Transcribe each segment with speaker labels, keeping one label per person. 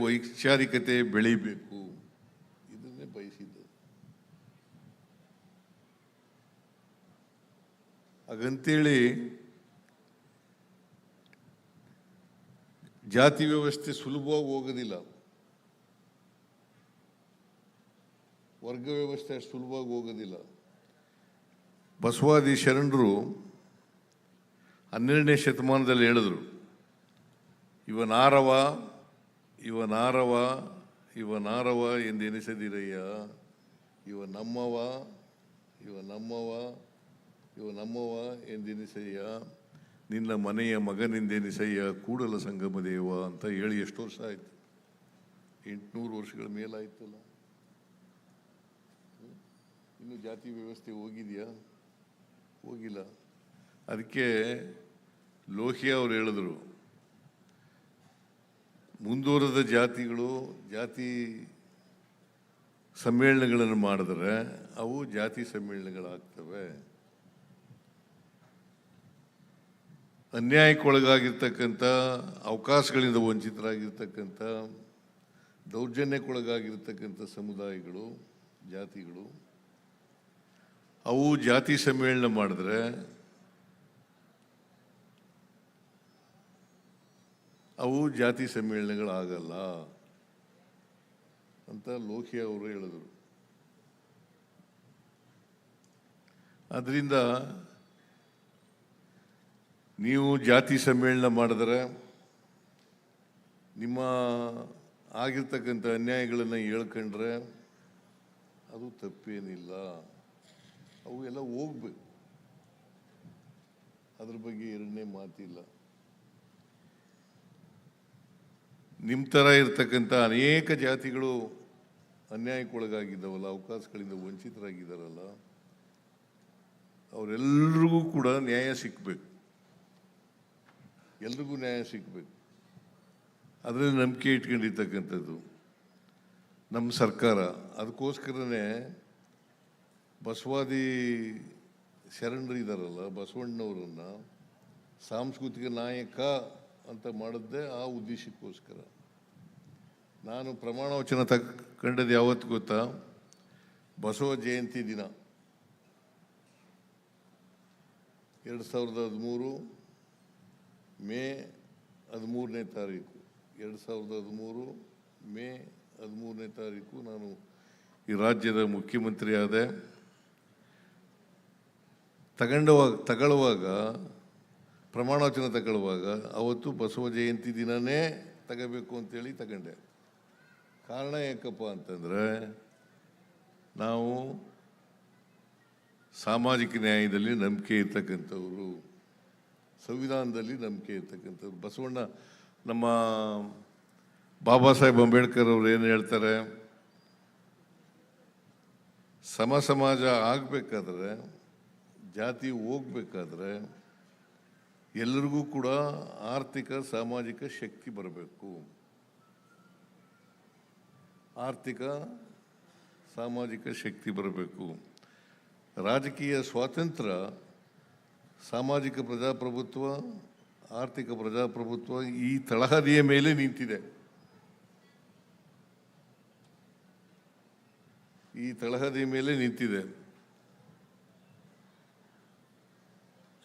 Speaker 1: ವೈಚಾರಿಕತೆ ಬೆಳಿಬೇಕು, ಇದನ್ನೇ ಬಯಸಿದ್ದು. ಹಾಗಂತೇಳಿ ಜಾತಿ ವ್ಯವಸ್ಥೆ ಸುಲಭವಾಗಿ ಹೋಗೋದಿಲ್ಲ, ವರ್ಗ ವ್ಯವಸ್ಥೆ ಅಷ್ಟು ಸುಲಭವಾಗಿ ಹೋಗೋದಿಲ್ಲ. ಬಸವಾದಿ ಶರಣರು 12ನೇ ಶತಮಾನದಲ್ಲಿ ಹೇಳಿದ್ರು, ಇವನಾರವ ಇವನಾರವ ಇವನಾರವ ಎಂದೆನಿಸದಿರಯ್ಯ, ಇವ ನಮ್ಮವ ಇವ ನಮ್ಮವ ಇವ ನಮ್ಮವ ಎಂದೆನಿಸಯ್ಯ, ನಿನ್ನ ಮನೆಯ ಮಗನೆಂದೆನಿಸಯ್ಯ ಕೂಡಲ ಸಂಗಮ ದೇವ ಅಂತ ಹೇಳಿ ಎಷ್ಟು ವರ್ಷ ಆಯ್ತು? 800 ವರ್ಷಗಳ ಮೇಲಾಯ್ತಲ್ಲ. ಇನ್ನು ಜಾತಿ ವ್ಯವಸ್ಥೆ ಹೋಗಿದೆಯಾ? ಹೋಗಿಲ್ಲ. ಅದಕ್ಕೆ ಲೋಹಿಯಾ ಅವರು ಹೇಳಿದ್ರು, ಮುಂದುವರೆದ ಜಾತಿಗಳು ಜಾತಿ ಸಮ್ಮೇಳನಗಳನ್ನು ಮಾಡಿದ್ರೆ ಅವು ಜಾತಿ ಸಮ್ಮೇಳನಗಳಾಗ್ತವೆ. ಅನ್ಯಾಯಕ್ಕೊಳಗಾಗಿರ್ತಕ್ಕಂಥ, ಅವಕಾಶಗಳಿಂದ ವಂಚಿತರಾಗಿರ್ತಕ್ಕಂಥ, ದೌರ್ಜನ್ಯಕ್ಕೊಳಗಾಗಿರ್ತಕ್ಕಂಥ ಸಮುದಾಯಗಳು, ಜಾತಿಗಳು, ಅವು ಜಾತಿ ಸಮ್ಮೇಳನ ಮಾಡಿದ್ರೆ ಅವು ಜಾತಿ ಸಮ್ಮೇಳನಗಳಾಗಲ್ಲ ಅಂತ ಲೋಹಿಯಾ ಅವರು ಹೇಳಿದರು. ಅದರಿಂದ ನೀವು ಜಾತಿ ಸಮ್ಮೇಳನ ಮಾಡಿದ್ರೆ ನಿಮ್ಮ ಆಗಿರ್ತಕ್ಕಂಥ ಅನ್ಯಾಯಗಳನ್ನು ಹೇಳ್ಕೊಂಡ್ರೆ ಅದು ತಪ್ಪೇನಿಲ್ಲ, ಅವು ಎಲ್ಲ ಹೋಗ್ಬೇಕು, ಅದ್ರ ಬಗ್ಗೆ ಎರಡನೇ ಮಾತಿಲ್ಲ. ನಿಮ್ಮ ಥರ ಇರ್ತಕ್ಕಂಥ ಅನೇಕ ಜಾತಿಗಳು ಅನ್ಯಾಯಕ್ಕೊಳಗಾಗಿದ್ದಾವಲ್ಲ, ಅವಕಾಶಗಳಿಂದ ವಂಚಿತರಾಗಿದ್ದಾರಲ್ಲ, ಅವರೆಲ್ಲರಿಗೂ ಕೂಡ ನ್ಯಾಯ ಸಿಕ್ಕಬೇಕು, ಎಲ್ರಿಗೂ ನ್ಯಾಯ ಸಿಕ್ಕಬೇಕು. ಅದರಲ್ಲಿ ನಂಬಿಕೆ ಇಟ್ಕೊಂಡಿರ್ತಕ್ಕಂಥದ್ದು ನಮ್ಮ ಸರ್ಕಾರ. ಅದಕ್ಕೋಸ್ಕರನೇ ಬಸವಾದಿ ಶರಣರು ಇದ್ದಾರಲ್ಲ, ಬಸವಣ್ಣವರನ್ನು ಸಾಂಸ್ಕೃತಿಕ ನಾಯಕ ಅಂತ ಮಾಡಿದ್ದೆ ಆ ಉದ್ದೇಶಕ್ಕೋಸ್ಕರ. ನಾನು ಪ್ರಮಾಣ ವಚನ ತಗೊಂಡದ್ದು ಯಾವತ್ತು ಗೊತ್ತಾ? ಬಸವ ಜಯಂತಿ ದಿನ 2013 ಮೇ 13ನೇ ತಾರೀಕು 2013 ಮೇ 13ನೇ ತಾರೀಕು ನಾನು ಈ ರಾಜ್ಯದ ಮುಖ್ಯಮಂತ್ರಿ ಆದೆ. ತಗೊಳ್ಳುವಾಗ ಪ್ರಮಾಣ ವಚನ ತಗೊಳ್ಳುವಾಗ ಅವತ್ತು ಬಸವ ಜಯಂತಿ ದಿನನೇ ತಗೋಬೇಕು ಅಂತೇಳಿ ತಗೊಂಡೆ. ಕಾರಣ ಯಾಕಪ್ಪ ಅಂತಂದರೆ, ನಾವು ಸಾಮಾಜಿಕ ನ್ಯಾಯದಲ್ಲಿ ನಂಬಿಕೆ ಇರ್ತಕ್ಕಂಥವ್ರು, ಸಂವಿಧಾನದಲ್ಲಿ ನಂಬಿಕೆ ಇರ್ತಕ್ಕಂಥವ್ರು. ಬಸವಣ್ಣ, ನಮ್ಮ ಬಾಬಾ ಸಾಹೇಬ್ ಅಂಬೇಡ್ಕರ್ ಅವರು ಏನು ಹೇಳ್ತಾರೆ, ಸಮಾಜ ಆಗಬೇಕಾದ್ರೆ, ಜಾತಿ ಹೋಗ್ಬೇಕಾದ್ರೆ ಎಲ್ಲರಿಗೂ ಕೂಡ ಆರ್ಥಿಕ ಸಾಮಾಜಿಕ ಶಕ್ತಿ ಬರಬೇಕು. ಆರ್ಥಿಕ ಸಾಮಾಜಿಕ ಶಕ್ತಿ ಬರಬೇಕು. ರಾಜಕೀಯ ಸ್ವಾತಂತ್ರ್ಯ, ಸಾಮಾಜಿಕ ಪ್ರಜಾಪ್ರಭುತ್ವ, ಆರ್ಥಿಕ ಪ್ರಜಾಪ್ರಭುತ್ವ ಈ ತಳಹದಿಯ ಮೇಲೆ ನಿಂತಿದೆ. ಈ ತಳಹದಿಯ ಮೇಲೆ ನಿಂತಿದೆ.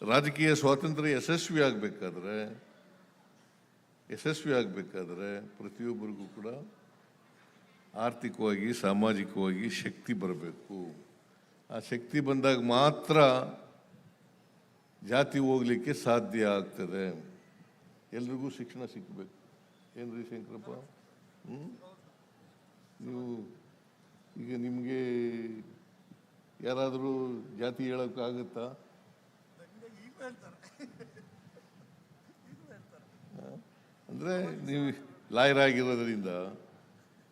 Speaker 1: ರಾಜಕೀಯ ಸ್ವಾತಂತ್ರ್ಯ ಯಶಸ್ವಿ ಆಗಬೇಕಾದ್ರೆ ಪ್ರತಿಯೊಬ್ಬರಿಗೂ ಕೂಡ ಆರ್ಥಿಕವಾಗಿ ಸಾಮಾಜಿಕವಾಗಿ ಶಕ್ತಿ ಬರಬೇಕು. ಆ ಶಕ್ತಿ ಬಂದಾಗ ಮಾತ್ರ ಜಾತಿ ಹೋಗ್ಲಿಕ್ಕೆ ಸಾಧ್ಯ ಆಗ್ತದೆ. ಎಲ್ರಿಗೂ ಶಿಕ್ಷಣ ಸಿಕ್ಕಬೇಕು. ಏನ್ರಿ ಶಂಕರಪ್ಪ, ನೀವು ಈಗ ನಿಮಗೆ ಯಾರಾದರೂ ಜಾತಿ ಹೇಳೋಕ್ಕಾಗುತ್ತಾ? ಅಂದರೆ ನೀವು ಲಾಯರ್ ಆಗಿರೋದ್ರಿಂದ,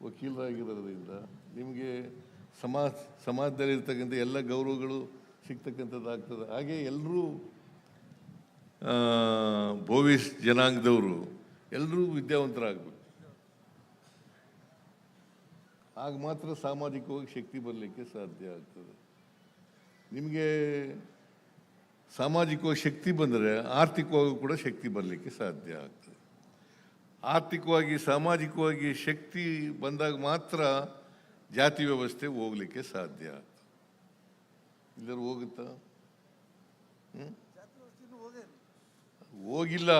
Speaker 1: ವಕೀಲರಾಗಿರೋದ್ರಿಂದ ನಿಮಗೆ ಸಮಾಜದಲ್ಲಿರ್ತಕ್ಕಂಥ ಎಲ್ಲ ಗೌರವಗಳು ಸಿಗ್ತಕ್ಕಂಥದ್ದಾಗ್ತದೆ. ಹಾಗೆ ಎಲ್ಲರೂ ಬೋವಿಸ್ ಜನಾಂಗದವರು ಎಲ್ಲರೂ ವಿದ್ಯಾವಂತರಾಗಬೇಕು. ಆಗ ಮಾತ್ರ ಸಾಮಾಜಿಕವಾಗಿ ಶಕ್ತಿ ಬರಲಿಕ್ಕೆ ಸಾಧ್ಯ ಆಗ್ತದೆ. ನಿಮಗೆ ಸಾಮಾಜಿಕವಾಗಿ ಶಕ್ತಿ ಬಂದರೆ ಆರ್ಥಿಕವಾಗಿ ಕೂಡ ಶಕ್ತಿ ಬರಲಿಕ್ಕೆ ಸಾಧ್ಯ ಆಗ್ತದೆ. ಆರ್ಥಿಕವಾಗಿ ಸಾಮಾಜಿಕವಾಗಿ ಶಕ್ತಿ ಬಂದಾಗ ಮಾತ್ರ ಜಾತಿ ವ್ಯವಸ್ಥೆ ಹೋಗ್ಲಿಕ್ಕೆ ಸಾಧ್ಯ. ಇಲ್ಲರೂ ಹೋಗುತ್ತಾ? ಹೋಗಿಲ್ಲ.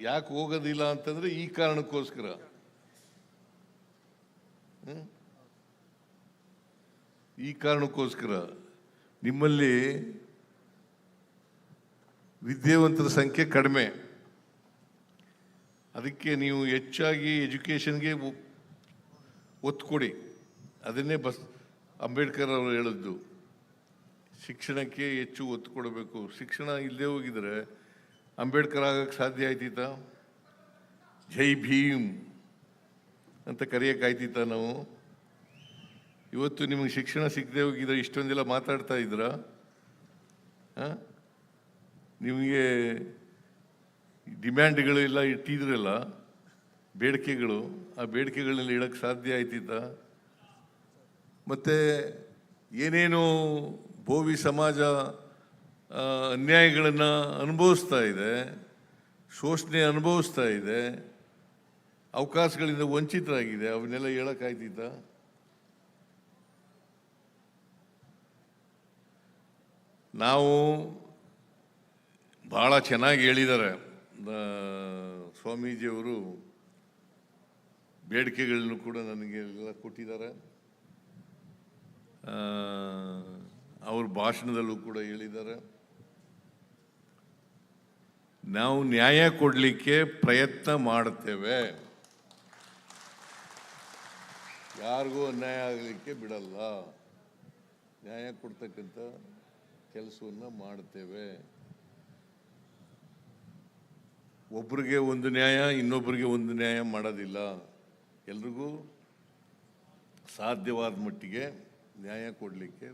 Speaker 1: ಯಾಕೆ ಹೋಗೋದಿಲ್ಲ ಅಂತಂದ್ರೆ ಈ ಕಾರಣಕ್ಕೋಸ್ಕರ. ಈ ಕಾರಣಕ್ಕೋಸ್ಕರ ನಿಮ್ಮಲ್ಲಿ ವಿದ್ಯಾವಂತರ ಸಂಖ್ಯೆ ಕಡಿಮೆ. ಅದಕ್ಕೆ ನೀವು ಹೆಚ್ಚಾಗಿ ಎಜುಕೇಷನ್ಗೆ ಒತ್ತು ಕೊಡಿ. ಅದನ್ನೇ ಅಂಬೇಡ್ಕರ್ ಅವರು ಹೇಳಿದ್ದು, ಶಿಕ್ಷಣಕ್ಕೆ ಹೆಚ್ಚು ಒತ್ತು ಕೊಡಬೇಕು. ಶಿಕ್ಷಣ ಇಲ್ಲದೆ ಹೋಗಿದ್ರೆ ಅಂಬೇಡ್ಕರ್ ಆಗಕ್ಕೆ ಸಾಧ್ಯ ಆಯ್ತಿತ್ತ? ಜೈ ಭೀಮ್ ಅಂತ ಕರೆಯೋಕ್ಕಾಯ್ತಿತ್ತ ನಾವು? ಇವತ್ತು ನಿಮಗೆ ಶಿಕ್ಷಣ ಸಿಗದೆ ಹೋಗಿದ್ರೆ ಇಷ್ಟೊಂದೆಲ್ಲ ಮಾತಾಡ್ತಾ ಇದ್ರ? ನಿಮಗೆ ಡಿಮ್ಯಾಂಡ್ಗಳೆಲ್ಲ ಇಟ್ಟಿದ್ರಲ್ಲ, ಬೇಡಿಕೆಗಳು, ಆ ಬೇಡಿಕೆಗಳನ್ನೆಲ್ಲ ಇಡಕ್ಕೆ ಸಾಧ್ಯ ಆಯ್ತಿತ್ತ? ಮತ್ತು ಏನೇನು ಭೋವಿ ಸಮಾಜ ಅನ್ಯಾಯಗಳನ್ನು ಅನುಭವಿಸ್ತಾ ಇದೆ, ಶೋಷಣೆ ಅನುಭವಿಸ್ತಾ ಇದೆ, ಅವಕಾಶಗಳಿಂದ ವಂಚಿತರಾಗಿದೆ, ಅವನ್ನೆಲ್ಲ ಹೇಳಕ್ಕಾಯ್ತಿತ್ತ? ನಾವು ಭಾಳ ಚೆನ್ನಾಗಿ ಹೇಳಿದ್ದಾರೆ ಸ್ವಾಮೀಜಿಯವರು. ಬೇಡಿಕೆಗಳನ್ನು ಕೂಡ ನನಗೆ ಎಲ್ಲ ಕೊಟ್ಟಿದ್ದಾರೆ. ಅವ್ರ ಭಾಷಣದಲ್ಲೂ ಕೂಡ ಹೇಳಿದ್ದಾರೆ. ನಾವು ನ್ಯಾಯ ಕೊಡಲಿಕ್ಕೆ ಪ್ರಯತ್ನ ಮಾಡುತ್ತೇವೆ, ಯಾರಿಗೂ ಅನ್ಯಾಯ ಆಗಲಿಕ್ಕೆ ಬಿಡಲ್ಲ, ನ್ಯಾಯ ಕೊಡ್ತಕ್ಕಂಥ ಕೆಲಸವನ್ನು ಮಾಡ್ತೇವೆ. ಒಬ್ರಿಗೆ ಒಂದು ನ್ಯಾಯ, ಇನ್ನೊಬ್ಬರಿಗೆ ಒಂದು ನ್ಯಾಯ ಮಾಡೋದಿಲ್ಲ. ಎಲ್ರಿಗೂ ಸಾಧ್ಯವಾದ ಮಟ್ಟಿಗೆ ನ್ಯಾಯ ಕೊಡಲಿಕ್ಕೆ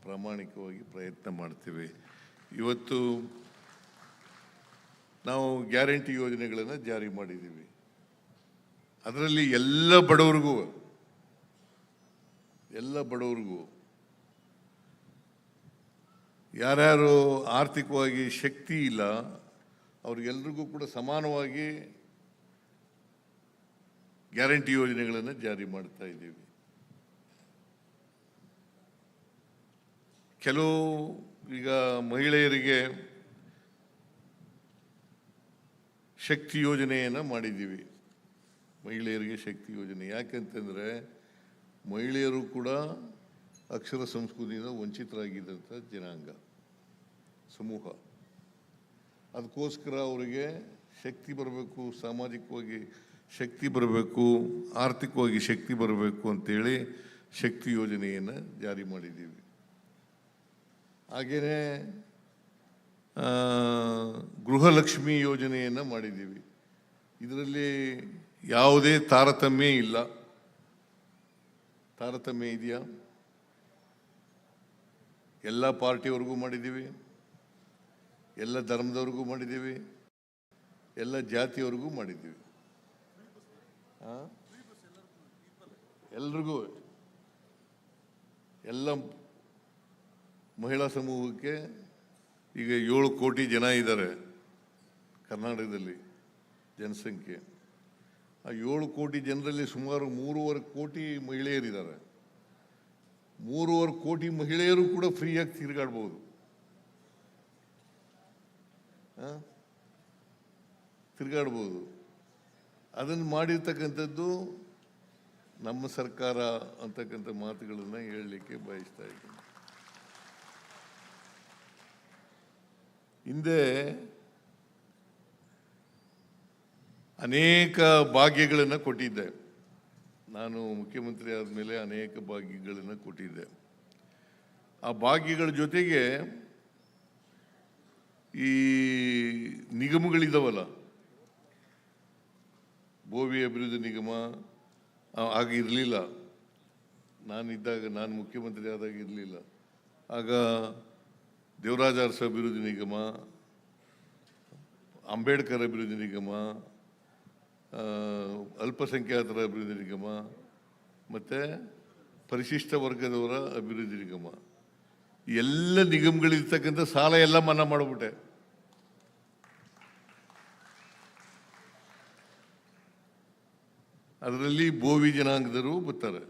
Speaker 1: ಪ್ರಾಮಾಣಿಕವಾಗಿ ಪ್ರಯತ್ನ ಮಾಡ್ತೀವಿ. ಇವತ್ತು ನಾವು ಗ್ಯಾರಂಟಿ ಯೋಜನೆಗಳನ್ನು ಜಾರಿ ಮಾಡಿದ್ದೀವಿ. ಅದರಲ್ಲಿ ಎಲ್ಲ ಬಡವರಿಗೂ ಯಾರ್ಯಾರು ಆರ್ಥಿಕವಾಗಿ ಶಕ್ತಿ ಇಲ್ಲ ಅವ್ರಿಗೆಲ್ರಿಗೂ ಕೂಡ ಸಮಾನವಾಗಿ ಗ್ಯಾರಂಟಿ ಯೋಜನೆಗಳನ್ನು ಜಾರಿ ಮಾಡ್ತಾ ಇದ್ದೀವಿ. ಕೆಲವು ಈಗ ಮಹಿಳೆಯರಿಗೆ ಶಕ್ತಿ ಯೋಜನೆಯನ್ನು ಮಾಡಿದ್ದೀವಿ. ಮಹಿಳೆಯರಿಗೆ ಶಕ್ತಿ ಯೋಜನೆ ಯಾಕೆಂತಂದರೆ ಮಹಿಳೆಯರು ಕೂಡ ಅಕ್ಷರ ಸಂಸ್ಕೃತಿಯಿಂದ ವಂಚಿತರಾಗಿದ್ದಂಥ ಜನಾಂಗ ಸಮೂಹ. ಅದಕ್ಕೋಸ್ಕರ ಅವರಿಗೆ ಶಕ್ತಿ ಬರಬೇಕು, ಸಾಮಾಜಿಕವಾಗಿ ಶಕ್ತಿ ಬರಬೇಕು, ಆರ್ಥಿಕವಾಗಿ ಶಕ್ತಿ ಬರಬೇಕು ಅಂತೇಳಿ ಶಕ್ತಿ ಯೋಜನೆಯನ್ನು ಜಾರಿ ಮಾಡಿದ್ದೀವಿ. ಹಾಗೆಯೇ ಗೃಹಲಕ್ಷ್ಮಿ ಯೋಜನೆಯನ್ನು ಮಾಡಿದ್ದೀವಿ. ಇದರಲ್ಲಿ ಯಾವುದೇ ತಾರತಮ್ಯ ಇಲ್ಲ. ತಾರತಮ್ಯ ಇದೆಯಾ? ಎಲ್ಲ ಪಾರ್ಟಿಯವ್ರಿಗೂ ಮಾಡಿದ್ದೀವಿ, ಎಲ್ಲ ಧರ್ಮದವ್ರಿಗೂ ಮಾಡಿದ್ದೀವಿ, ಎಲ್ಲ ಜಾತಿಯವ್ರಿಗೂ ಮಾಡಿದ್ದೀವಿ. ಎಲ್ರಿಗೂ, ಎಲ್ಲ ಮಹಿಳಾ ಸಮೂಹಕ್ಕೆ. ಈಗ 7 ಕೋಟಿ ಜನ ಇದ್ದಾರೆ ಕರ್ನಾಟಕದಲ್ಲಿ ಜನಸಂಖ್ಯೆ. ಆ 7 ಕೋಟಿ ಜನರಲ್ಲಿ ಸುಮಾರು 3.5 ಕೋಟಿ ಮಹಿಳೆಯರಿದ್ದಾರೆ. 3.5 ಕೋಟಿ ಮಹಿಳೆಯರು ಕೂಡ ಫ್ರೀಯಾಗಿ ತಿರುಗಾಡ್ಬೋದು. ಅದನ್ನು ಮಾಡಿರ್ತಕ್ಕಂಥದ್ದು ನಮ್ಮ ಸರ್ಕಾರ ಅಂತಕ್ಕಂಥ ಮಾತುಗಳನ್ನು ಹೇಳಲಿಕ್ಕೆ ಬಯಸ್ತಾ ಇದ್ದೀನಿ. ಹಿಂದೆ ಅನೇಕ ಭಾಗ್ಯಗಳನ್ನು ಕೊಟ್ಟಿದ್ದೆ. ನಾನು ಮುಖ್ಯಮಂತ್ರಿ ಆದಮೇಲೆ ಅನೇಕ ಭಾಗ್ಯಗಳನ್ನು ಕೊಟ್ಟಿದ್ದೆ. ಆ ಭಾಗ್ಯಗಳ ಜೊತೆಗೆ ಈ ನಿಗಮಗಳಿದಾವಲ್ಲ, ಭೋವಿ ಅಭಿವೃದ್ಧಿ ನಿಗಮ ಆಗಿರಲಿಲ್ಲ. ನಾನು ಮುಖ್ಯಮಂತ್ರಿ ಆದಾಗ ಇರಲಿಲ್ಲ. ಆಗ ದೇವರಾಜ ಅರಸು ಅಭಿವೃದ್ಧಿ ನಿಗಮ, ಅಂಬೇಡ್ಕರ್ ಅಭಿವೃದ್ಧಿ ನಿಗಮ, ಅಲ್ಪಸಂಖ್ಯಾತರ ಅಭಿವೃದ್ಧಿ ನಿಗಮ ಮತ್ತು ಪರಿಶಿಷ್ಟ ವರ್ಗದವರ ಅಭಿವೃದ್ಧಿ ನಿಗಮ, ಎಲ್ಲ ನಿಗಮಗಳಿರ್ತಕ್ಕಂಥ ಸಾಲ ಎಲ್ಲ ಮನ್ನಾ ಮಾಡಿಬಿಟ್ಟೆ. ಅದರಲ್ಲಿ ಬೋವಿ ಜನಾಂಗದವರು ಬರ್ತಾರೆ.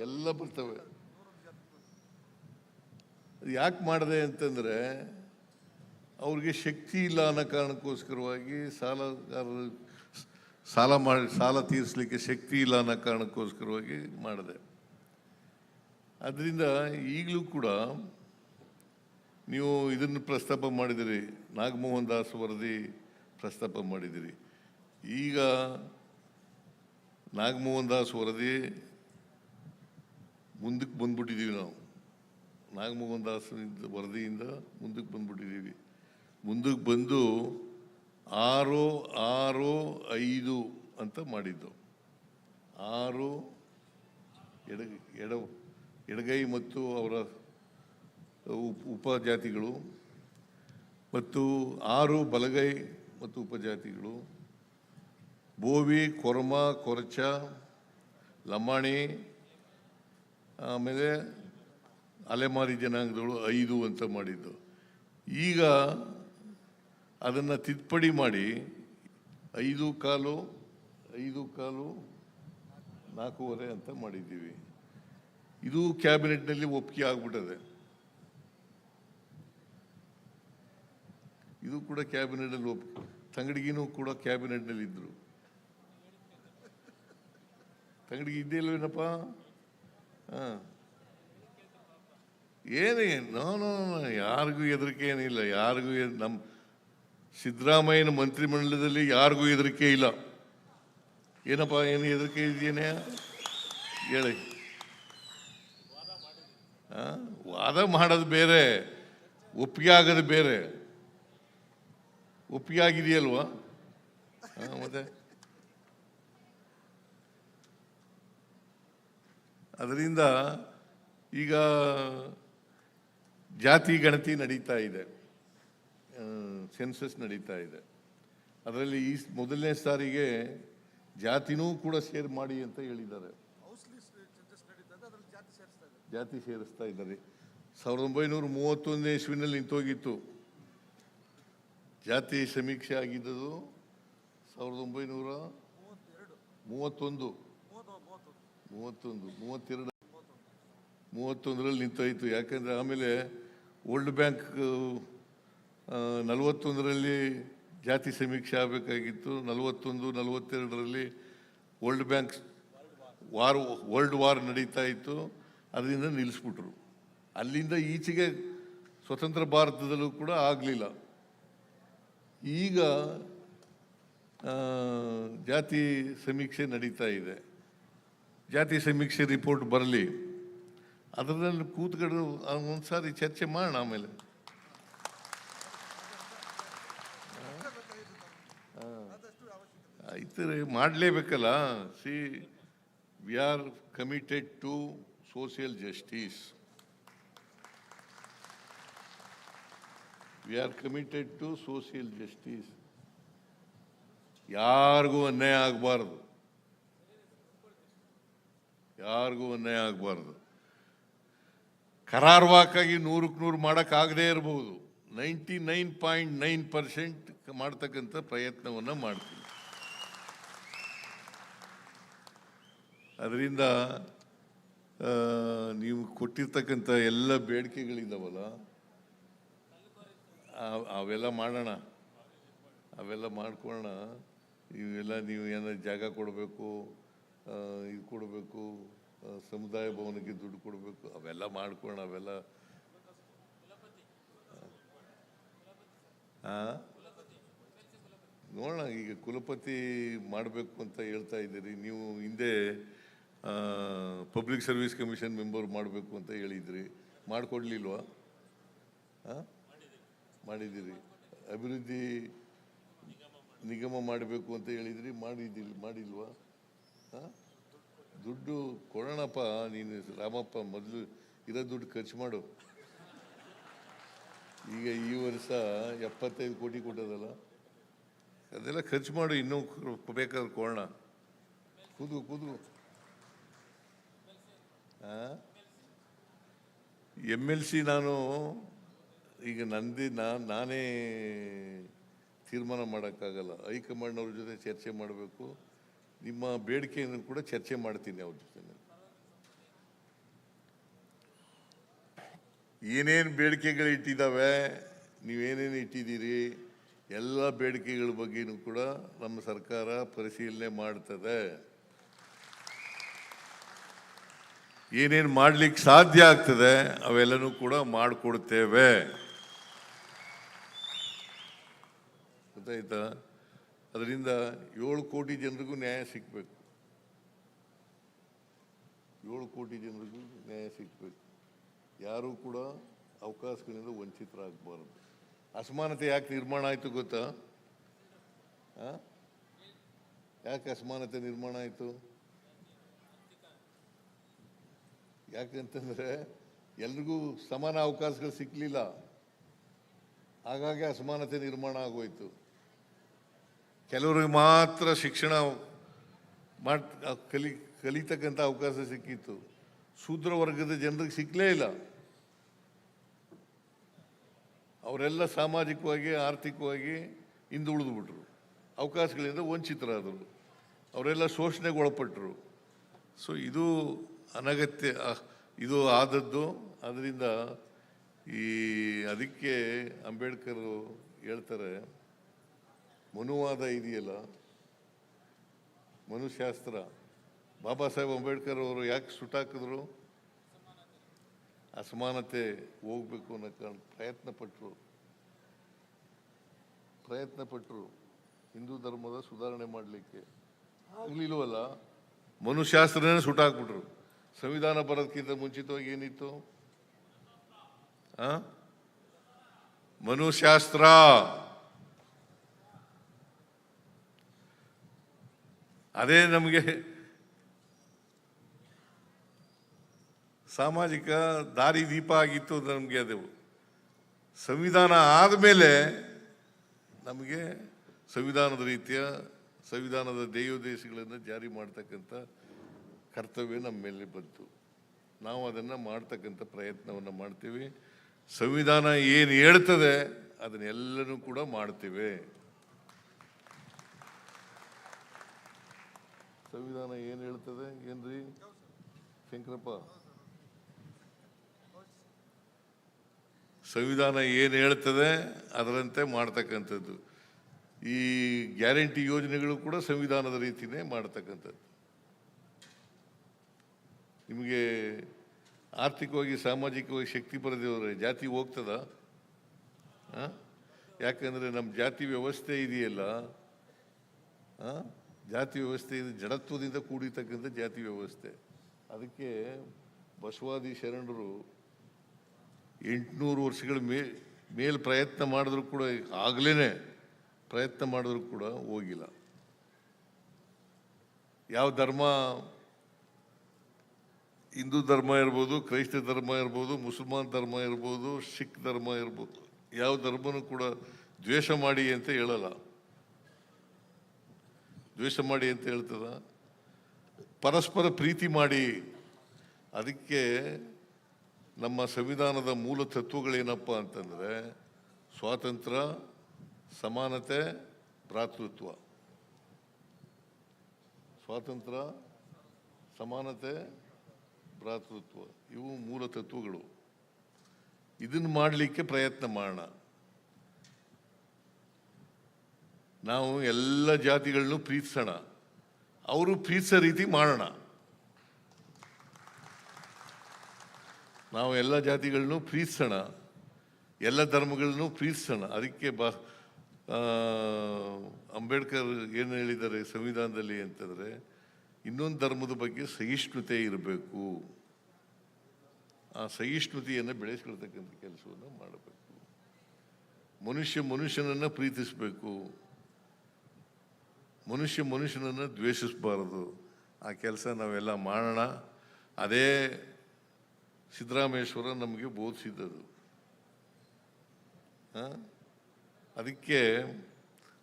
Speaker 1: ಎಲ್ಲ ಬರ್ತವೆ. ಯಾಕೆ ಮಾಡಿದೆ ಅಂತಂದ್ರೆ ಅವ್ರಿಗೆ ಶಕ್ತಿ ಇಲ್ಲ ಅನ್ನೋ ಕಾರಣಕ್ಕೋಸ್ಕರವಾಗಿ ಸಾಲ ತೀರಿಸಲಿಕ್ಕೆ ಶಕ್ತಿ ಇಲ್ಲ ಅನ್ನೋ ಕಾರಣಕ್ಕೋಸ್ಕರವಾಗಿ ಮಾಡಿದೆ. ಅದರಿಂದ ಈಗಲೂ ಕೂಡ ನೀವು ಇದನ್ನು ಪ್ರಸ್ತಾಪ ಮಾಡಿದಿರಿ, ನಾಗಮೋಹನ್ ದಾಸ್ ವರದಿ ಪ್ರಸ್ತಾಪ ಮಾಡಿದಿರಿ. ಈಗ ನಾಗಮೋಹನ್ ದಾಸ್ ವರದಿ ಮುಂದಕ್ಕೆ ಬಂದ್ಬಿಟ್ಟಿದ್ದೀವಿ. ನಾವು ನಾಗಮೋಹನ್ ದಾಸ್ ವರದಿಯಿಂದ ಮುಂದಕ್ಕೆ ಬಂದ್ಬಿಟ್ಟಿದ್ದೀವಿ. ಮುಂದಕ್ಕೆ ಬಂದು 6-6-5 ಅಂತ ಮಾಡಿದ್ದು. 6 ಎಡಗೈ ಮತ್ತು ಅವರ ಉಪಜಾತಿಗಳು, ಮತ್ತು 6 ಬಲಗೈ ಮತ್ತು ಉಪಜಾತಿಗಳು, ಬೋವಿ, ಕೊರಮ, ಕೊರಚ, ಲಮಾಣಿ, ಆಮೇಲೆ ಅಲೆಮಾರಿ ಜನಾಂಗದಗಳು 5 ಅಂತ ಮಾಡಿದ್ದು. ಈಗ ಅದನ್ನು ತಿದ್ದುಪಡಿ ಮಾಡಿ 5 1/4 4.25 ಅಂತ ಮಾಡಿದ್ದೀವಿ. ಇದು ಕ್ಯಾಬಿನೆಟ್ನಲ್ಲಿ ಒಪ್ಪಿಗೆ ಆಗ್ಬಿಟ್ಟದೆ. ಇದು ಕೂಡ ಕ್ಯಾಬಿನೆಟ್ನಲ್ಲಿ ತಂಗಡಿಗಿನೂ ಕೂಡ ಕ್ಯಾಬಿನೆಟ್ನಲ್ಲಿ ಇದ್ರು. ತಂಗಡಿಗೆ ಇದ್ದೇ ಇಲ್ವೇನಪ್ಪ? ನೋ ಯಾರಿಗೂ ಹೆದರಿಕೆ ಏನಿಲ್ಲ. ಯಾರಿಗೂ ನಮ್ಮ ಸಿದ್ದರಾಮಯ್ಯನ ಮಂತ್ರಿಮಂಡಲದಲ್ಲಿ ಯಾರಿಗೂ ಹೆದರಿಕೆ ಇಲ್ಲ. ಏನಪ್ಪ, ಏನು ಹೆದರಿಕೆ ಇದೆಯೇನೆ ಹೇಳಿ? ವಾದ ಮಾಡೋದು ಬೇರೆ, ಒಪ್ಪಿಗೆ ಆಗೋದು ಬೇರೆ. ಒಪ್ಪಿಗೆ ಆಗಿದೆಯಲ್ವಾ? ಮತ್ತೆ ಅದರಿಂದ ಈಗ ಜಾತಿ ಗಣತಿ ನಡೀತಾ ಇದೆ, ಸೆನ್ಸಸ್ ನಡೀತಾ ಇದೆ. ಅದರಲ್ಲಿ ಈ ಮೊದಲನೇ ಸಾರಿಗೆ ಜಾತಿನೂ ಕೂಡ ಸೇರ್ ಮಾಡಿ ಅಂತ ಹೇಳಿದ್ದಾರೆ. ಜಾತಿ ಸೇರಿಸ್ತಾ ಇದ್ದಾರೆ. 1931 ಇಸ್ವಿನಲ್ಲಿ ನಿಂತೋಗಿತ್ತು. ಜಾತಿ ಸಮೀಕ್ಷೆ ಆಗಿದ್ದದು 1932 ನಿಂತೋಯ್ತು. ಯಾಕಂದರೆ ಆಮೇಲೆ ವರ್ಲ್ಡ್ ಬ್ಯಾಂಕ್ 41ರಲ್ಲಿ ಜಾತಿ ಸಮೀಕ್ಷೆ ಆಗಬೇಕಾಗಿತ್ತು. 41-42ರಲ್ಲಿ ವರ್ಲ್ಡ್ ಬ್ಯಾಂಕ್ ವರ್ಲ್ಡ್ ವಾರ್ ನಡೀತಾ ಇತ್ತು. ಅದರಿಂದ ನಿಲ್ಲಿಸ್ಬಿಟ್ರು. ಅಲ್ಲಿಂದ ಈಚೆಗೆ ಸ್ವತಂತ್ರ ಭಾರತದಲ್ಲೂ ಕೂಡ ಆಗಲಿಲ್ಲ. ಈಗ ಜಾತಿ ಸಮೀಕ್ಷೆ ನಡೀತಾ ಇದೆ. ಜಾತಿ ಸಮೀಕ್ಷೆ ರಿಪೋರ್ಟ್ ಬರಲಿ, ಅದರಲ್ಲಿ ಕೂತ್ಕೊಂಡು ಒಂದ್ಸಾರಿ ಚರ್ಚೆ ಮಾಡೋಣ. ಆಮೇಲೆ ಆಯ್ತು ರೀ, ಮಾಡಲೇಬೇಕಲ್ಲ. See, we are committed to social justice. We are committed to social justice. ಯಾರಿಗೂ ಅನ್ಯಾಯ ಆಗಬಾರ್ದು, ಯಾರಿಗೂ ಅನ್ಯಾಯ ಆಗಬಾರ್ದು. ಕರಾರುವಾಕಾಗಿ 100ಕ್ಕೆ 100 ಮಾಡೋಕ್ಕಾಗದೇ ಇರಬಹುದು. 99.9% ಮಾಡ್ತಕ್ಕಂಥ ಪ್ರಯತ್ನವನ್ನು ಮಾಡ್ತೀವಿ. ಅದರಿಂದ ನೀವು ಕೊಟ್ಟಿರ್ತಕ್ಕಂಥ ಎಲ್ಲ ಬೇಡಿಕೆಗಳಿದ್ದಾವಲ್ಲ, ಅವೆಲ್ಲ ಮಾಡೋಣ, ಅವೆಲ್ಲ ಮಾಡ್ಕೊಳ್ಳೋಣ. ಇವೆಲ್ಲ ನೀವು ಏನಾದ್ರು ಜಾಗ ಕೊಡಬೇಕು, ಇದು ಕೊಡಬೇಕು, ಸಮುದಾಯ ಭವನಕ್ಕೆ ದುಡ್ಡು ಕೊಡಬೇಕು, ಅವೆಲ್ಲ ಮಾಡ್ಕೊಳ್ಳೋಣ. ಅವೆಲ್ಲ ನೋಡೋಣ. ಈಗ ಕುಲಪತಿ ಮಾಡಬೇಕು ಅಂತ ಹೇಳ್ತಾ ಇದ್ದೀರಿ ನೀವು. ಹಿಂದೆ ಪಬ್ಲಿಕ್ ಸರ್ವಿಸ್ ಕಮಿಷನ್ ಮೆಂಬರ್ ಮಾಡಬೇಕು ಅಂತ ಹೇಳಿದ್ರಿ, ಮಾಡಿಕೊಡ್ಲಿಲ್ವಾ? ಮಾಡಿದ್ದೀರಿ. ಅಭಿವೃದ್ಧಿ ನಿಗಮ ಮಾಡಬೇಕು ಅಂತ ಹೇಳಿದ್ರಿ, ಮಾಡಿಲ್ವಾ? ದುಡ್ಡು ಕೊಡೋಣಪ್ಪ. ನೀನು ರಾಮಪ್ಪ, ಮೊದಲು ಇರೋ ದುಡ್ಡು ಖರ್ಚು ಮಾಡು. ಈಗ ಈ ವರ್ಷ 75 ಕೋಟಿ ಕೊಟ್ಟದಲ್ಲ, ಅದೆಲ್ಲ ಖರ್ಚು ಮಾಡು. ಇನ್ನೂ ಬೇಕಾದ್ರೆ ಕೊಡೋಣ. ಕೂದು MLC ನಾನು ಈಗ ನಾನೇ ತೀರ್ಮಾನ ಮಾಡೋಕ್ಕಾಗಲ್ಲ. ಹೈಕಮಾಂಡ್ ಅವ್ರ ಜೊತೆ ಚರ್ಚೆ ಮಾಡಬೇಕು. ನಿಮ್ಮ ಬೇಡಿಕೆಯನ್ನು ಕೂಡ ಚರ್ಚೆ ಮಾಡ್ತೀನಿ ಅವ್ರ ಜೊತೆ. ಏನೇನು ಬೇಡಿಕೆಗಳು ಇಟ್ಟಿದ್ದಾವೆ, ನೀವೇನೇನು ಇಟ್ಟಿದ್ದೀರಿ, ಎಲ್ಲ ಬೇಡಿಕೆಗಳ ಬಗ್ಗೆನೂ ಕೂಡ ನಮ್ಮ ಸರ್ಕಾರ ಪರಿಶೀಲನೆ ಮಾಡ್ತದೆ. ಏನೇನು ಮಾಡ್ಲಿಕ್ಕೆ ಸಾಧ್ಯ ಆಗ್ತದೆ ಅವೆಲ್ಲನೂ ಕೂಡ ಮಾಡಿಕೊಡ್ತೇವೆ. ಗೊತ್ತಾಯ್ತಾ? ಅದರಿಂದ 7 ಕೋಟಿ ಜನರಿಗೂ ನ್ಯಾಯ ಸಿಗಬೇಕು. 7 ಕೋಟಿ ಜನರಿಗೂ ನ್ಯಾಯ ಸಿಗಬೇಕು. ಯಾರೂ ಕೂಡ ಅವಕಾಶಗಳಿಂದ ವಂಚಿತರಾಗಬಾರದು. ಅಸಮಾನತೆ ಯಾಕೆ ನಿರ್ಮಾಣ ಆಯಿತು ಗೊತ್ತಾ? ಯಾಕೆ ಅಸಮಾನತೆ ನಿರ್ಮಾಣ ಆಯಿತು? ಯಾಕಂತಂದರೆ ಎಲ್ರಿಗೂ ಸಮಾನ ಅವಕಾಶಗಳು ಸಿಕ್ಕಲಿಲ್ಲ. ಹಾಗಾಗಿ ಅಸಮಾನತೆ ನಿರ್ಮಾಣ ಆಗೋಯ್ತು. ಕೆಲವರಿಗೆ ಮಾತ್ರ ಶಿಕ್ಷಣ ಕಲಿತಕ್ಕಂಥ ಅವಕಾಶ ಸಿಕ್ಕಿತ್ತು. ಶೂದ್ರ ವರ್ಗದ ಜನರಿಗೆ ಸಿಕ್ಕಲೇ ಇಲ್ಲ. ಅವರೆಲ್ಲ ಸಾಮಾಜಿಕವಾಗಿ ಆರ್ಥಿಕವಾಗಿ ಹಿಂದುಳಿದು ಬಿಟ್ರು, ಅವಕಾಶಗಳಿಂದ ವಂಚಿತರಾದರು, ಅವರೆಲ್ಲ ಶೋಷಣೆಗೆ ಒಳಪಟ್ಟರು. ಸೊ ಇದು ಅನಗತ್ಯ, ಇದು ಆದದ್ದು. ಅದರಿಂದ ಅದಕ್ಕೆ ಅಂಬೇಡ್ಕರ್ ಹೇಳ್ತಾರೆ, ಮನುವಾದ ಇದೆಯಲ್ಲ, ಮನುಶಾಸ್ತ್ರ, ಬಾಬಾ ಸಾಹೇಬ್ ಅಂಬೇಡ್ಕರ್ ಅವರು ಯಾಕೆ ಸುಟ್ಟಾಕಿದ್ರು? ಅಸಮಾನತೆ ಹೋಗ್ಬೇಕು ಅನ್ನೋ ಕಾರಣ ಪ್ರಯತ್ನ ಪಟ್ಟರು ಹಿಂದೂ ಧರ್ಮದ ಸುಧಾರಣೆ ಮಾಡಲಿಕ್ಕೆ. ಆಗ್ಲಿಲ್ವಲ್ಲ, ಮನುಶಾಸ್ತ್ರನೇ ಸುಟ್ಟಾಕ್ಬಿಟ್ರು. ಸಂವಿಧಾನ ಬರೋದಕ್ಕಿಂತ ಮುಂಚಿತವಾಗಿ ಏನಿತ್ತು? ಮನುಶಾಸ್ತ್ರ. ಅದೇ ನಮಗೆ ಸಾಮಾಜಿಕ ದಾರಿ ದೀಪ ಆಗಿತ್ತು. ನಮಗೆ ಅದು ಸಂವಿಧಾನ ಆದಮೇಲೆ ನಮಗೆ ಸಂವಿಧಾನದ ರೀತಿಯ ಸಂವಿಧಾನದ ಧ್ಯೇಯೋದ್ದೇಶಗಳನ್ನು ಜಾರಿ ಮಾಡ್ತಕ್ಕಂಥ ಕರ್ತವ್ಯ ನಮ್ಮ ಮೇಲೆ ಬಂತು. ನಾವು ಅದನ್ನು ಮಾಡ್ತಕ್ಕಂಥ ಪ್ರಯತ್ನವನ್ನು ಮಾಡ್ತೀವಿ. ಸಂವಿಧಾನ ಏನು ಹೇಳ್ತದೆ ಅದನ್ನೆಲ್ಲನೂ ಕೂಡ ಮಾಡ್ತೇವೆ. ಸಂವಿಧಾನ ಏನು ಹೇಳ್ತದೆ ಏನ್ರಿ ಶಂಕರಪ್ಪ? ಸಂವಿಧಾನ ಏನು ಹೇಳ್ತದೆ ಅದರಂತೆ ಮಾಡ್ತಕ್ಕಂಥದ್ದು. ಈ ಗ್ಯಾರಂಟಿ ಯೋಜನೆಗಳು ಕೂಡ ಸಂವಿಧಾನದ ರೀತಿಯೇ ಮಾಡ್ತಕ್ಕಂಥದ್ದು. ನಿಮಗೆ ಆರ್ಥಿಕವಾಗಿ ಸಾಮಾಜಿಕವಾಗಿ ಶಕ್ತಿ ಬರದೇವ್ರೆ ಜಾತಿ ಹೋಗ್ತದ? ಯಾಕಂದರೆ ನಮ್ಮ ಜಾತಿ ವ್ಯವಸ್ಥೆ ಇದೆಯಲ್ಲ, ಜಾತಿ ವ್ಯವಸ್ಥೆ ಇದು ಜಡತ್ವದಿಂದ ಕೂಡಿರ್ತಕ್ಕಂಥ ಜಾತಿ ವ್ಯವಸ್ಥೆ. ಅದಕ್ಕೆ ಬಸವಾದಿ ಶರಣರು 800 ವರ್ಷಗಳ ಮೇಲ್ ಪ್ರಯತ್ನ ಮಾಡಿದ್ರು ಕೂಡ, ಆಗಲೇ ಪ್ರಯತ್ನ ಮಾಡಿದ್ರು ಕೂಡ ಹೋಗಿಲ್ಲ. ಯಾವ ಧರ್ಮ, ಹಿಂದೂ ಧರ್ಮ ಇರ್ಬೋದು, ಕ್ರೈಸ್ತ ಧರ್ಮ ಇರ್ಬೋದು, ಮುಸಲ್ಮಾನ್ ಧರ್ಮ ಇರ್ಬೋದು, ಸಿಖ್ ಧರ್ಮ ಇರ್ಬೋದು, ಯಾವ ಧರ್ಮನೂ ಕೂಡ ದ್ವೇಷ ಮಾಡಿ ಅಂತ ಹೇಳಲ್ಲ. ದ್ವೇಷ ಮಾಡಿ ಅಂತ ಹೇಳ್ತದ? ಪರಸ್ಪರ ಪ್ರೀತಿ ಮಾಡಿ. ಅದಕ್ಕೆ ನಮ್ಮ ಸಂವಿಧಾನದ ಮೂಲ ತತ್ವಗಳೇನಪ್ಪ ಅಂತಂದರೆ ಸ್ವಾತಂತ್ರ್ಯ, ಸಮಾನತೆ, ಭ್ರಾತೃತ್ವ. ಸ್ವಾತಂತ್ರ್ಯ, ಸಮಾನತೆ, ಭ್ರಾತೃತ್ವ ಇವು ಮೂಲ ತತ್ವಗಳು. ಇದನ್ನು ಮಾಡಲಿಕ್ಕೆ ಪ್ರಯತ್ನ ಮಾಡೋಣ. ನಾವು ಎಲ್ಲ ಜಾತಿಗಳನ್ನು ಪ್ರೀತಿಸೋಣ, ಅವರು ಪ್ರೀತಿಸೋ ರೀತಿ ಮಾಡೋಣ. ನಾವು ಎಲ್ಲ ಜಾತಿಗಳನ್ನು ಪ್ರೀತಿಸೋಣ, ಎಲ್ಲ ಧರ್ಮಗಳನ್ನು ಪ್ರೀತಿಸೋಣ. ಅದಕ್ಕೆ ಅಂಬೇಡ್ಕರ್ ಏನು ಹೇಳಿದ್ದಾರೆ ಸಂವಿಧಾನದಲ್ಲಿ ಅಂತಂದರೆ, ಇನ್ನೊಂದು ಧರ್ಮದ ಬಗ್ಗೆ ಸಹಿಷ್ಣುತೆ ಇರಬೇಕು. ಆ ಸಹಿಷ್ಣುತೆಯನ್ನು ಬೆಳೆಸ್ಕೊಳ್ತಕ್ಕಂಥ ಕೆಲಸವನ್ನು ಮಾಡಬೇಕು. ಮನುಷ್ಯನನ್ನು ಪ್ರೀತಿಸಬೇಕು, ಮನುಷ್ಯನನ್ನು ದ್ವೇಷಿಸಬಾರದು. ಆ ಕೆಲಸ ನಾವೆಲ್ಲ ಮಾಡೋಣ. ಅದೇ ಸಿದ್ದರಾಮೇಶ್ವರ ನಮಗೆ ಬೋಧಿಸಿದ್ದದು. ಅದಕ್ಕೆ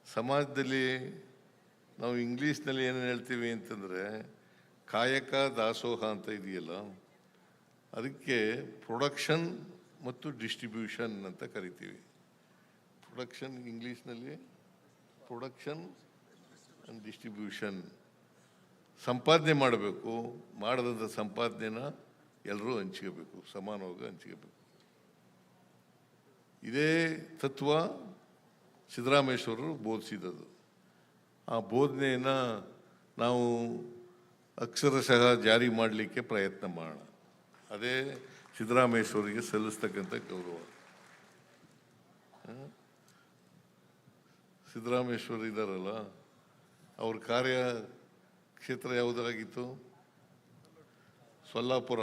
Speaker 1: ಸಮಾಜದಲ್ಲಿ ನಾವು ಇಂಗ್ಲೀಷ್ನಲ್ಲಿ ಏನು ಹೇಳ್ತೀವಿ ಅಂತಂದರೆ, ಕಾಯಕ ದಾಸೋಹ ಅಂತ ಇದೆಯಲ್ಲ, ಅದಕ್ಕೆ ಪ್ರೊಡಕ್ಷನ್ ಮತ್ತು ಡಿಸ್ಟ್ರಿಬ್ಯೂಷನ್ ಅಂತ ಕರಿತೀವಿ. ಪ್ರೊಡಕ್ಷನ್ ಇಂಗ್ಲೀಷ್ನಲ್ಲಿ ಪ್ರೊಡಕ್ಷನ್ ಆ್ಯಂಡ್ ಡಿಸ್ಟ್ರಿಬ್ಯೂಷನ್. ಸಂಪಾದನೆ ಮಾಡಬೇಕು, ಮಾಡಿದಂಥ ಸಂಪಾದನೆನ ಎಲ್ಲರೂ ಹಂಚ್ಕೋಬೇಕು, ಸಮಾನವಾಗಿ ಹಂಚ್ಕೋಬೇಕು. ಇದೇ ತತ್ವ ಸಿದ್ದರಾಮೇಶ್ವರರು ಬೋಧಿಸಿದದು. ಆ ಬೋಧನೆಯನ್ನು ನಾವು ಅಕ್ಷರಶಃ ಜಾರಿ ಮಾಡಲಿಕ್ಕೆ ಪ್ರಯತ್ನ ಮಾಡೋಣ. ಅದೇ ಸಿದ್ದರಾಮೇಶ್ವರಿಗೆ ಸಲ್ಲಿಸ್ತಕ್ಕಂಥ ಗೌರವ. ಸಿದ್ದರಾಮೇಶ್ವರ ಇದ್ದಾರಲ್ಲ, ಅವ್ರ ಕಾರ್ಯ ಕ್ಷೇತ್ರ ಯಾವುದಾಗಿತ್ತು? ಸೊಲ್ಲಾಪುರ.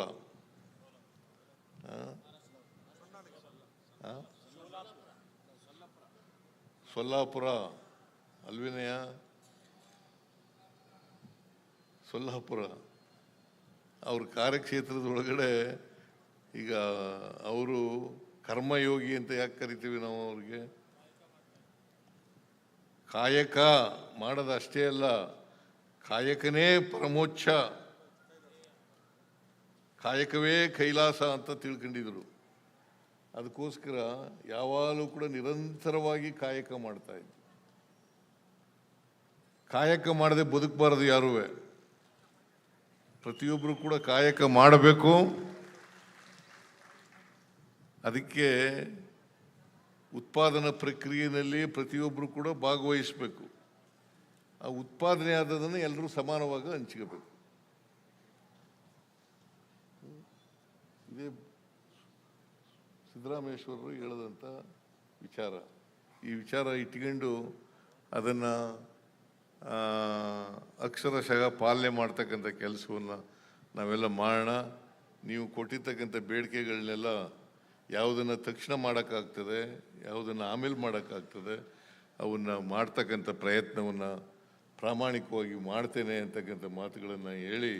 Speaker 1: ಸೊಲ್ಲಾಪುರ ಅಲ್ವಿನಯ, ಸೊಲ್ಲಾಪುರ. ಅವ್ರ ಕಾರ್ಯಕ್ಷೇತ್ರದೊಳಗಡೆ ಈಗ ಅವರು ಕರ್ಮಯೋಗಿ ಅಂತ ಯಾಕೆ ಕರಿತೀವಿ ನಾವು ಅವ್ರಿಗೆ? ಕಾಯಕ ಮಾಡೋದು ಅಷ್ಟೇ ಅಲ್ಲ, ಕಾಯಕನೇ ಪರಮೋಚ್ಚ, ಕಾಯಕವೇ ಕೈಲಾಸ ಅಂತ ತಿಳ್ಕೊಂಡಿದ್ರು. ಅದಕ್ಕೋಸ್ಕರ ಯಾವಾಗಲೂ ಕೂಡ ನಿರಂತರವಾಗಿ ಕಾಯಕ ಮಾಡ್ತಾ ಇದ್ರು. ಕಾಯಕ ಮಾಡದೆ ಬದುಕಬಾರದು ಯಾರೂ. ಪ್ರತಿಯೊಬ್ಬರು ಕೂಡ ಕಾಯಕ ಮಾಡಬೇಕು. ಅದಕ್ಕೆ ಉತ್ಪಾದನಾ ಪ್ರಕ್ರಿಯೆಯಲ್ಲಿ ಪ್ರತಿಯೊಬ್ಬರು ಕೂಡ ಭಾಗವಹಿಸಬೇಕು. ಆ ಉತ್ಪಾದನೆ ಆದದನ್ನು ಎಲ್ಲರೂ ಸಮಾನವಾಗಿ ಹಂಚ್ಕೋಬೇಕು. ಇದೇ ಸಿದ್ದರಾಮೇಶ್ವರರು ಹೇಳಿದಂಥ ವಿಚಾರ. ಈ ವಿಚಾರ ಇಟ್ಕೊಂಡು ಅದನ್ನು ಅಕ್ಷರಶಃ ಪಾಲನೆ ಮಾಡ್ತಕ್ಕಂಥ ಕೆಲಸವನ್ನು ನಾವೆಲ್ಲ ಮಾಡೋಣ. ನೀವು ಕೊಟ್ಟಿರ್ತಕ್ಕಂಥ ಬೇಡಿಕೆಗಳನ್ನೆಲ್ಲ ಯಾವುದನ್ನು ತಕ್ಷಣ ಮಾಡೋಕ್ಕಾಗ್ತದೆ, ಯಾವುದನ್ನು ಆಮೇಲೆ ಮಾಡೋಕ್ಕಾಗ್ತದೆ, ಅವನ್ನ ಮಾಡ್ತಕ್ಕಂಥ ಪ್ರಯತ್ನವನ್ನು ಪ್ರಾಮಾಣಿಕವಾಗಿ ಮಾಡ್ತೇನೆ ಅಂತಕ್ಕಂಥ ಮಾತುಗಳನ್ನು ಹೇಳಿ